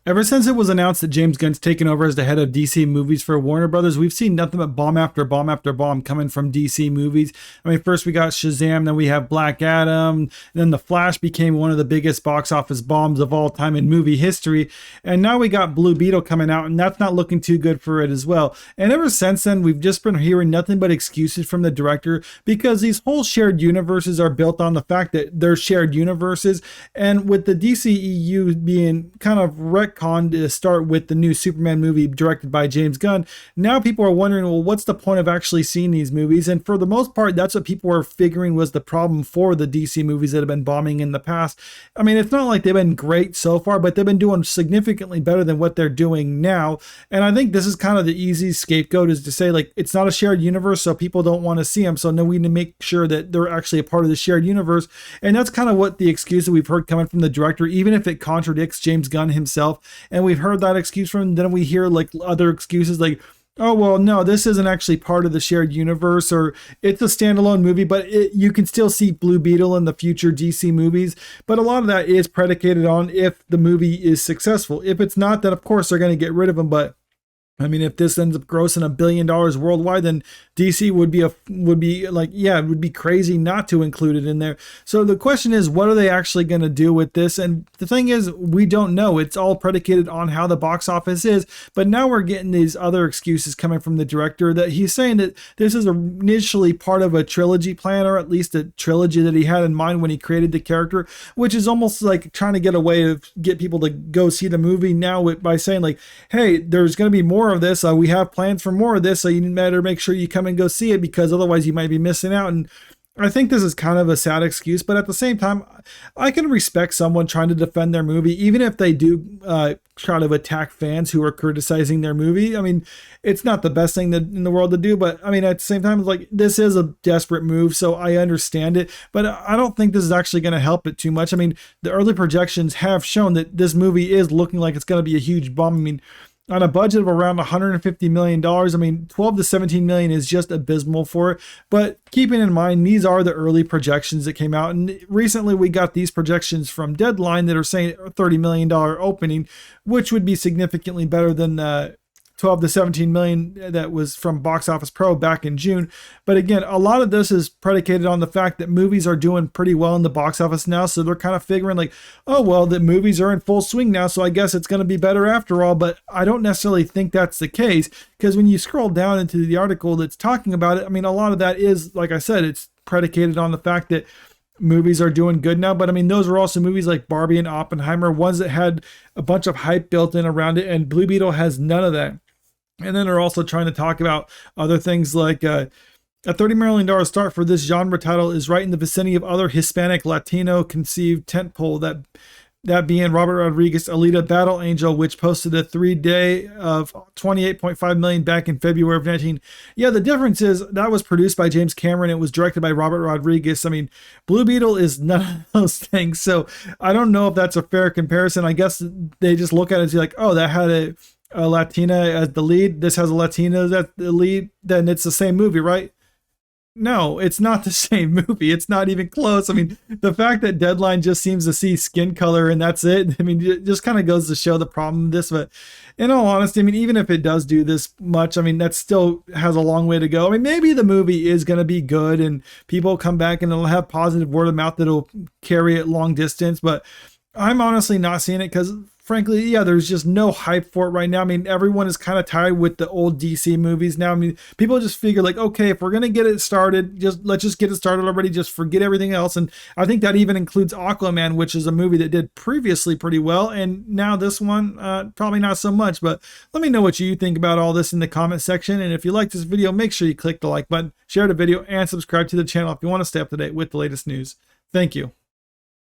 Ever since it was announced that James Gunn's taken over as the head of DC movies for Warner Brothers, we've seen nothing but bomb after bomb after bomb coming from DC movies. I mean, first we got Shazam, then we have Black Adam, then The Flash became one of the biggest box office bombs of all time in movie history, and now we got Blue Beetle coming out, and that's not looking too good for it as well. And ever since then, we've just been hearing nothing but excuses from the director, because these whole shared universes are built on the fact that they're shared universes, and with the DCEU being kind of retcon to start with the new Superman movie directed by James Gunn, now people are wondering, well, what's the point of actually seeing these movies? And for the most part, that's what people were figuring was the problem for the DC movies that have been bombing in the past. I mean, it's not like they've been great so far, but they've been doing significantly better than what they're doing now. And I think this is kind of the easy scapegoat, is to say, like, it's not a shared universe, so people don't want to see them. So now we need to make sure that they're actually a part of the shared universe. And that's kind of what the excuse that we've heard coming from the director, even if it contradicts James Gunn himself. And we've heard that excuse from him. Then we hear like other excuses like, oh, well, no, this isn't actually part of the shared universe, or it's a standalone movie, but you can still see Blue Beetle in the future DC movies. But a lot of that is predicated on if the movie is successful. If it's not, then of course they're going to get rid of him. But I mean, if this ends up grossing $1 billion worldwide, then DC would be like, yeah, it would be crazy not to include it in there. So the question is, what are they actually going to do with this? And the thing is, we don't know. It's all predicated on how the box office is. But now we're getting these other excuses coming from the director, that he's saying that this is initially part of a trilogy plan, or at least a trilogy that he had in mind when he created the character, which is almost like trying to get a way to get people to go see the movie now by saying like, hey, there's going to be more of this. We have plans for more of this, so you better make sure you come and go see it, because otherwise you might be missing out. And I think this is kind of a sad excuse, but at the same time, I can respect someone trying to defend their movie, even if they do try to attack fans who are criticizing their movie. I mean, it's not the best thing in the world to do, but I mean, at the same time, like, this is a desperate move, so I understand it, but I don't think this is actually going to help it too much. I mean, the early projections have shown that this movie is looking like it's going to be a huge bomb. I mean, on a budget of around $150 million, I mean, 12 to 17 million is just abysmal for it. But keeping in mind, these are the early projections that came out. And recently we got these projections from Deadline that are saying a $30 million opening, which would be significantly better than 12 to 17 million that was from Box Office Pro back in June. But again, a lot of this is predicated on the fact that movies are doing pretty well in the box office now. So they're kind of figuring like, oh, well, the movies are in full swing now, so I guess it's going to be better after all. But I don't necessarily think that's the case, because when you scroll down into the article that's talking about it, I mean, a lot of that is, like I said, it's predicated on the fact that movies are doing good now. But I mean, those are also movies like Barbie and Oppenheimer, ones that had a bunch of hype built in around it, and Blue Beetle has none of that. And then they're also trying to talk about other things like a $30 million start for this genre title is right in the vicinity of other Hispanic Latino conceived tentpole, that being Robert Rodriguez' Alita Battle Angel, which posted a 3-day of 28.5 million back in February of 19. Yeah, the difference is that was produced by James Cameron. It was directed by Robert Rodriguez. I mean, Blue Beetle is none of those things. So I don't know if that's a fair comparison. I guess they just look at it and say like, oh, that had a Latina as the lead, this has a Latina as the lead, then it's the same movie, right? No, it's not the same movie. It's not even close. I mean, the fact that Deadline just seems to see skin color and that's it, I mean, it just kind of goes to show the problem with this. But in all honesty, I mean, even if it does do this much, I mean, that still has a long way to go. I mean, maybe the movie is going to be good and people come back and it'll have positive word of mouth that'll carry it long distance, but I'm honestly not seeing it, because frankly, yeah, there's just no hype for it right now. I mean, everyone is kind of tired with the old DC movies now. I mean, people just figure like, okay, if we're going to get it started, let's just get it started already. Just forget everything else. And I think that even includes Aquaman, which is a movie that did previously pretty well. And now this one, probably not so much. But let me know what you think about all this in the comment section. And if you like this video, make sure you click the like button, share the video, and subscribe to the channel if you want to stay up to date with the latest news. Thank you.